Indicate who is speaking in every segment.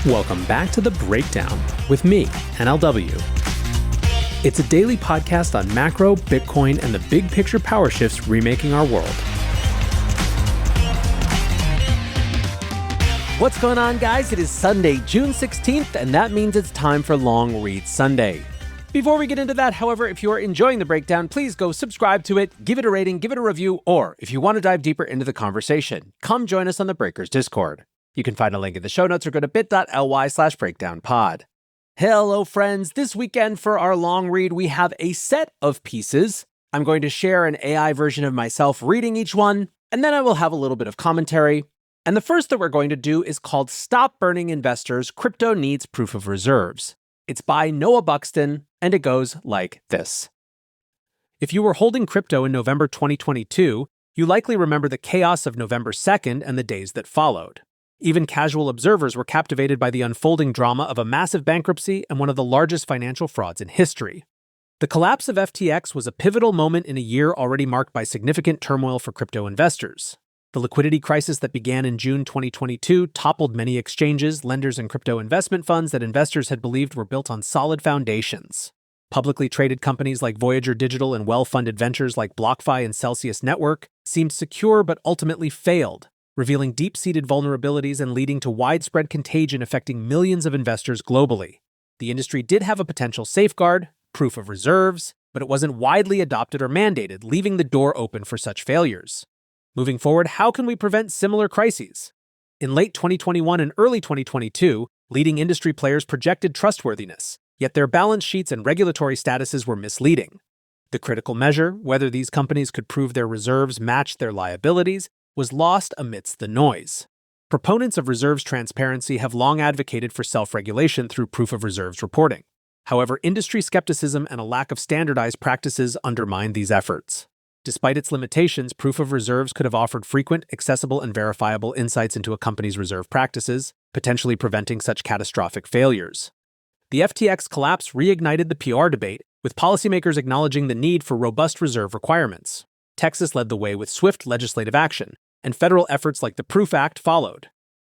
Speaker 1: Welcome back to The Breakdown with me, NLW. It's a daily podcast on macro, Bitcoin, and the big picture power shifts remaking our world. What's going on, guys? It is Sunday, June 16th, and that means it's time for Long Read Sunday. Before we get into that, however, if you are enjoying The Breakdown, please go subscribe to it, give it a rating, give it a review, or if you want to dive deeper into the conversation, come join us on the Breakers Discord. You can find a link in the show notes or go to bit.ly/breakdownpod. Hello, friends. This weekend for our long read, we have a set of pieces. I'm going to share an AI version of myself reading each one, and then I will have a little bit of commentary. And the first that we're going to do is called Stop Burning Investors, Crypto Needs Proof of Reserves. It's by Noah Buxton, and it goes like this. If you were holding crypto in November 2022, you likely remember the chaos of November 2nd and the days that followed. Even casual observers were captivated by the unfolding drama of a massive bankruptcy and one of the largest financial frauds in history. The collapse of FTX was a pivotal moment in a year already marked by significant turmoil for crypto investors. The liquidity crisis that began in June 2022 toppled many exchanges, lenders, and crypto investment funds that investors had believed were built on solid foundations. Publicly traded companies like Voyager Digital and well-funded ventures like BlockFi and Celsius Network seemed secure but ultimately failed, revealing deep-seated vulnerabilities and leading to widespread contagion affecting millions of investors globally. The industry did have a potential safeguard, proof of reserves, but it wasn't widely adopted or mandated, leaving the door open for such failures. Moving forward, how can we prevent similar crises? In late 2021 and early 2022, leading industry players projected trustworthiness, yet their balance sheets and regulatory statuses were misleading. The critical measure, whether these companies could prove their reserves matched their liabilities, was lost amidst the noise. Proponents of reserves transparency have long advocated for self-regulation through proof of reserves reporting. However, industry skepticism and a lack of standardized practices undermine these efforts. Despite its limitations, proof of reserves could have offered frequent, accessible, and verifiable insights into a company's reserve practices, potentially preventing such catastrophic failures. The FTX collapse reignited the PR debate, with policymakers acknowledging the need for robust reserve requirements. Texas led the way with swift legislative action, and federal efforts like the Proof Act followed.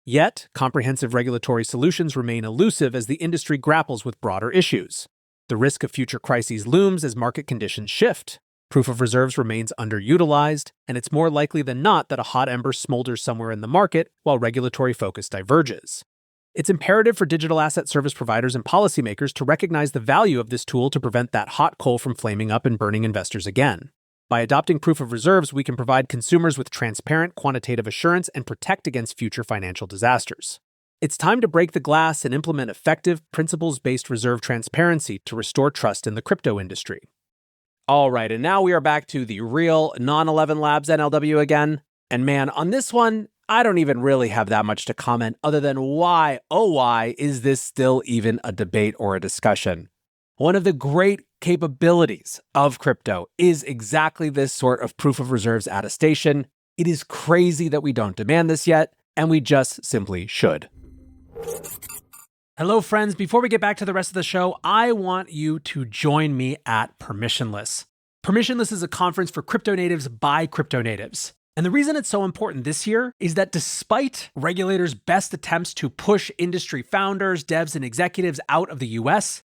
Speaker 1: Yet, comprehensive regulatory solutions remain elusive as the industry grapples with broader issues. The risk of future crises looms as market conditions shift. Proof of reserves remains underutilized, and it's more likely than not that a hot ember smolders somewhere in the market while regulatory focus diverges. It's imperative for digital asset service providers and policymakers to recognize the value of this tool to prevent that hot coal from flaming up and burning investors again. By adopting proof of reserves, we can provide consumers with transparent, quantitative assurance and protect against future financial disasters. It's time to break the glass and implement effective, principles-based reserve transparency to restore trust in the crypto industry. All right, and now we are back to the real non-11 Labs NLW again. And man, on this one, I don't even really have that much to comment other than why, oh why, is this still even a debate or a discussion? One of the great capabilities of crypto is exactly this sort of proof of reserves attestation. It is crazy that we don't demand this yet, and we just simply should. Hello, friends. Before we get back to the rest of the show, I want you to join me at Permissionless. Permissionless is a conference for crypto natives by crypto natives. And the reason it's so important this year is that despite regulators' best attempts to push industry founders, devs, and executives out of the US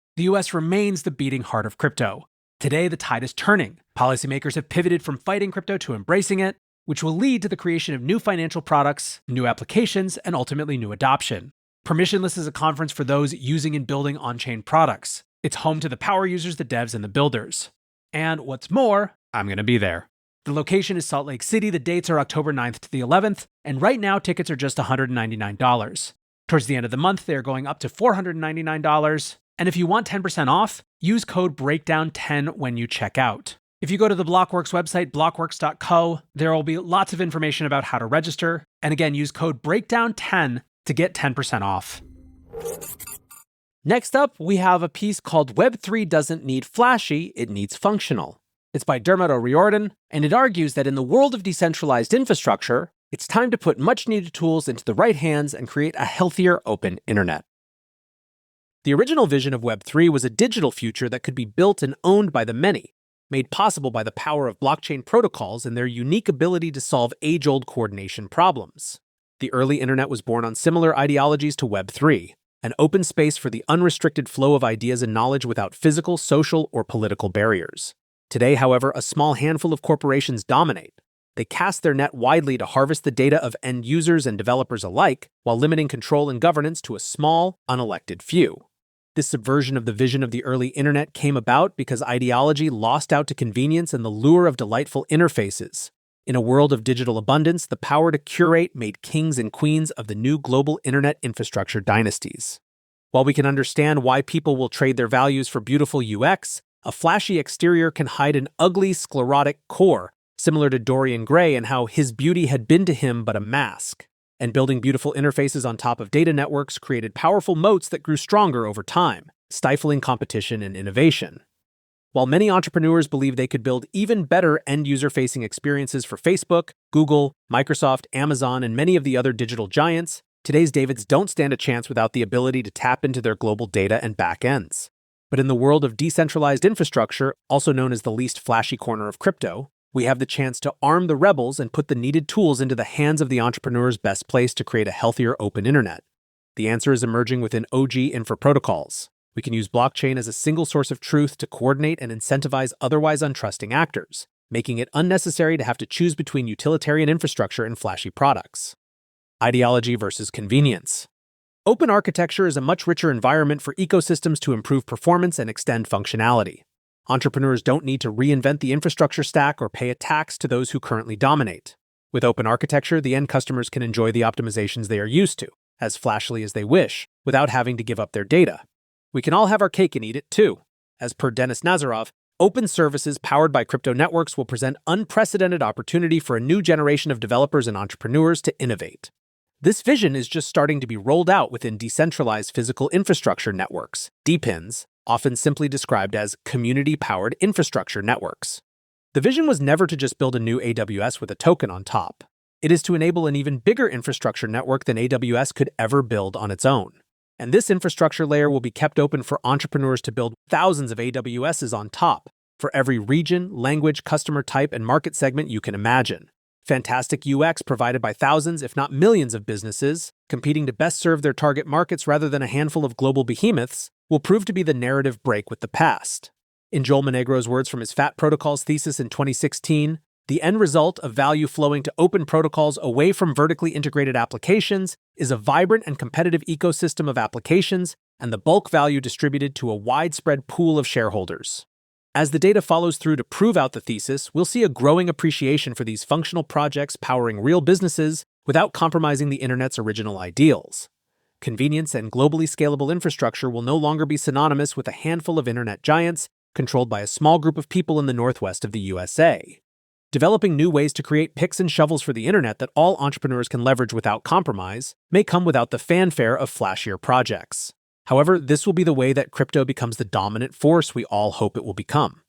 Speaker 1: remains the beating heart of crypto. Today, the tide is turning. Policymakers have pivoted from fighting crypto to embracing it, which will lead to the creation of new financial products, new applications, and ultimately new adoption. Permissionless is a conference for those using and building on-chain products. It's home to the power users, the devs, and the builders. And what's more, I'm going to be there. The location is Salt Lake City. The dates are October 9th to the 11th, and right now tickets are just $199. Towards the end of the month, they're going up to $499. And if you want 10% off, use code BREAKDOWN10 when you check out. If you go to the Blockworks website, blockworks.co, there will be lots of information about how to register. And again, use code BREAKDOWN10 to get 10% off. Next up, we have a piece called Web3 Doesn't Need Flashy, It Needs Functional. It's by Dermot O'Riordan, and it argues that in the world of decentralized infrastructure, it's time to put much-needed tools into the right hands and create a healthier open internet. The original vision of Web3 was a digital future that could be built and owned by the many, made possible by the power of blockchain protocols and their unique ability to solve age-old coordination problems. The early internet was born on similar ideologies to Web3. an open space for the unrestricted flow of ideas and knowledge without physical, social, or political barriers. Today, however, a small handful of corporations dominate. They cast their net widely to harvest the data of end users and developers alike, while limiting control and governance to a small, unelected few. This subversion of the vision of the early internet came about because ideology lost out to convenience and the lure of delightful interfaces. In a world of digital abundance, the power to curate made kings and queens of the new global internet infrastructure dynasties. While we can understand why people will trade their values for beautiful UX, a flashy exterior can hide an ugly, sclerotic core, similar to Dorian Gray and how his beauty had been to him but a mask. And building beautiful interfaces on top of data networks created powerful moats that grew stronger over time, stifling competition and innovation. While many entrepreneurs believe they could build even better end-user-facing experiences for Facebook, Google, Microsoft, Amazon, and many of the other digital giants, today's Davids don't stand a chance without the ability to tap into their global data and backends. But in the world of decentralized infrastructure, also known as the least flashy corner of crypto, we have the chance to arm the rebels and put the needed tools into the hands of the entrepreneurs best placed to create a healthier open internet. The answer is emerging within OG infra protocols. We can use blockchain as a single source of truth to coordinate and incentivize otherwise untrusting actors, making it unnecessary to have to choose between utilitarian infrastructure and flashy products. Ideology versus convenience. Open architecture is a much richer environment for ecosystems to improve performance and extend functionality. Entrepreneurs don't need to reinvent the infrastructure stack or pay a tax to those who currently dominate. With open architecture, the end customers can enjoy the optimizations they are used to, as flashily as they wish, without having to give up their data. We can all have our cake and eat it too. As per Denis Nazarov, open services powered by crypto networks will present unprecedented opportunity for a new generation of developers and entrepreneurs to innovate. This vision is just starting to be rolled out within decentralized physical infrastructure networks, DPINs, often simply described as community-powered infrastructure networks. The vision was never to just build a new AWS with a token on top. It is to enable an even bigger infrastructure network than AWS could ever build on its own. And this infrastructure layer will be kept open for entrepreneurs to build thousands of AWSs on top, for every region, language, customer type, and market segment you can imagine. Fantastic UX provided by thousands, if not millions of businesses, competing to best serve their target markets rather than a handful of global behemoths, will prove to be the narrative break with the past. In Joel Monegro's words from his FAT Protocols thesis in 2016, the end result of value flowing to open protocols away from vertically integrated applications is a vibrant and competitive ecosystem of applications and the bulk value distributed to a widespread pool of shareholders. As the data follows through to prove out the thesis, we'll see a growing appreciation for these functional projects powering real businesses without compromising the internet's original ideals. Convenience and globally scalable infrastructure will no longer be synonymous with a handful of internet giants controlled by a small group of people in the northwest of the USA. Developing new ways to create picks and shovels for the internet that all entrepreneurs can leverage without compromise may come without the fanfare of flashier projects. However, this will be the way that crypto becomes the dominant force we all hope it will become.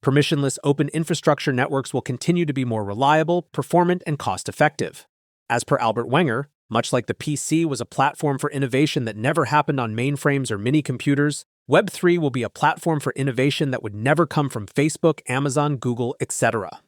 Speaker 1: Permissionless open infrastructure networks will continue to be more reliable, performant, and cost-effective. As per Albert Wenger, much like the PC was a platform for innovation that never happened on mainframes or mini-computers, Web3 will be a platform for innovation that would never come from Facebook, Amazon, Google, etc.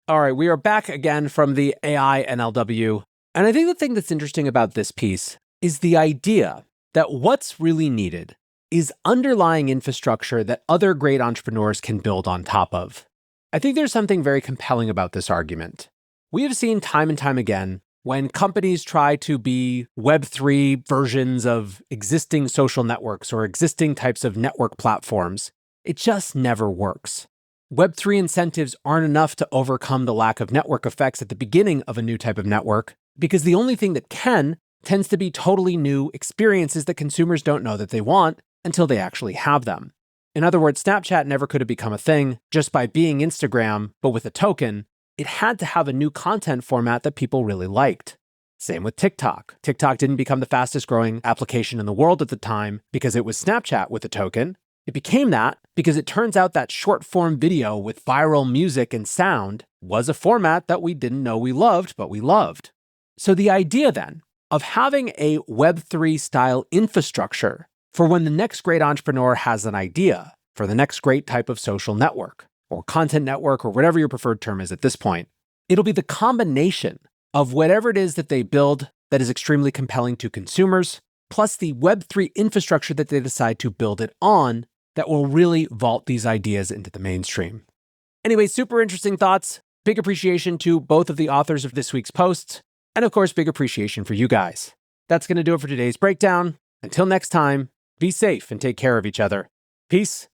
Speaker 1: All right, we are back again from the AI NLW. And I think the thing that's interesting about this piece is the idea that what's really needed is underlying infrastructure that other great entrepreneurs can build on top of. I think there's something very compelling about this argument. We have seen time and time again when companies try to be Web3 versions of existing social networks or existing types of network platforms, it just never works. Web3 incentives aren't enough to overcome the lack of network effects at the beginning of a new type of network, because the only thing that tends to be totally new experiences that consumers don't know that they want until they actually have them. In other words, Snapchat never could have become a thing just by being Instagram, but with a token. It had to have a new content format that people really liked. Same with TikTok. TikTok didn't become the fastest growing application in the world at the time because it was Snapchat with a token. It became that because it turns out that short form video with viral music and sound was a format that we didn't know we loved, but we loved. So the idea then of having a Web3 style infrastructure for when the next great entrepreneur has an idea for the next great type of social network or content network or whatever your preferred term is at this point, it'll be the combination of whatever it is that they build that is extremely compelling to consumers, plus the Web3 infrastructure that they decide to build it on that will really vault these ideas into the mainstream. Anyway, super interesting thoughts. Big appreciation to both of the authors of this week's posts. And of course, big appreciation for you guys. That's going to do it for today's breakdown. Until next time, be safe and take care of each other. Peace